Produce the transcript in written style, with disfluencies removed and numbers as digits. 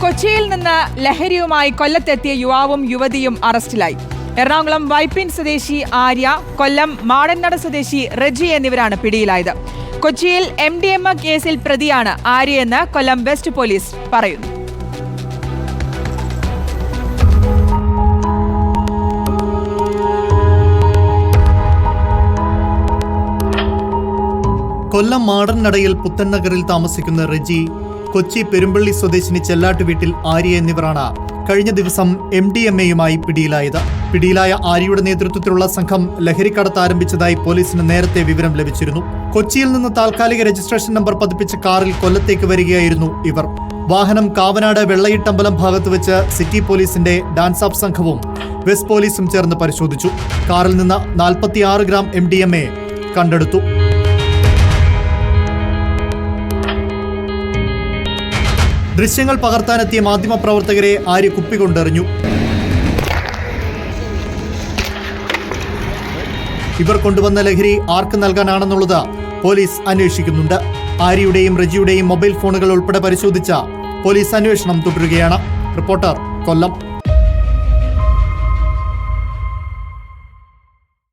കൊച്ചിയിൽ നിന്ന് ലഹരിയുമായി കൊല്ലത്തെത്തിയ യുവാവും യുവതിയും അറസ്റ്റിലായി. എറണാകുളം വൈപ്പിൻ സ്വദേശി ആര്യ, കൊല്ലം മാടന്നട സ്വദേശി റെജി എന്നിവരാണ് പിടിയിലായത്. കൊച്ചിയിൽ MDMA കേസിൽ പ്രതിയാണ് ആര്യയെന്ന് കൊല്ലം വെസ്റ്റ് പോലീസ് പറയുന്നു. കൊല്ലം മാടന്നടയിൽ പുത്തൻനഗറിൽ താമസിക്കുന്ന റെജി, കൊച്ചി പെരുമ്പള്ളി സ്വദേശിനി ചെല്ലാട്ട് വീട്ടിൽ ആര്യ എന്നിവരാണ് കഴിഞ്ഞ ദിവസം MDMAയുമായി പിടിയിലായത്. പിടിയിലായ ആര്യയുടെ നേതൃത്വത്തിലുള്ള സംഘം ലഹരിക്കടത്ത് ആരംഭിച്ചതായി പോലീസിന് നേരത്തെ വിവരം ലഭിച്ചിരുന്നു. കൊച്ചിയിൽ നിന്ന് താൽക്കാലിക രജിസ്ട്രേഷൻ നമ്പർ പതിപ്പിച്ച കാറിൽ കൊല്ലത്തേക്ക് വരികയായിരുന്നു ഇവർ. വാഹനം കാവനാട് വെള്ളയിട്ടമ്പലം ഭാഗത്ത് വെച്ച് സിറ്റി പോലീസിന്റെ ഡാൻസ് ഓഫ് സംഘവും വെസ്റ്റ് പോലീസും ചേർന്ന് പരിശോധിച്ചു. കാറിൽ നിന്ന് 46 ഗ്രാം MDMA കണ്ടെടുത്തു. ദൃശ്യങ്ങൾ പകർത്താനെത്തിയ മാധ്യമപ്രവർത്തകരെ ആര്യ കുപ്പികൊണ്ടെറിഞ്ഞു. ഇവർ കൊണ്ടുവന്ന ലഹരി ആർക്ക് നൽകാനാണെന്നുള്ളത് പോലീസ് അന്വേഷിക്കുന്നുണ്ട്. ആര്യയുടെയും റെജിയുടെയും മൊബൈൽ ഫോണുകൾ ഉൾപ്പെടെ പരിശോധിച്ച പോലീസ് അന്വേഷണം തുടരുകയാണ്. റിപ്പോർട്ടർ, കൊല്ലം.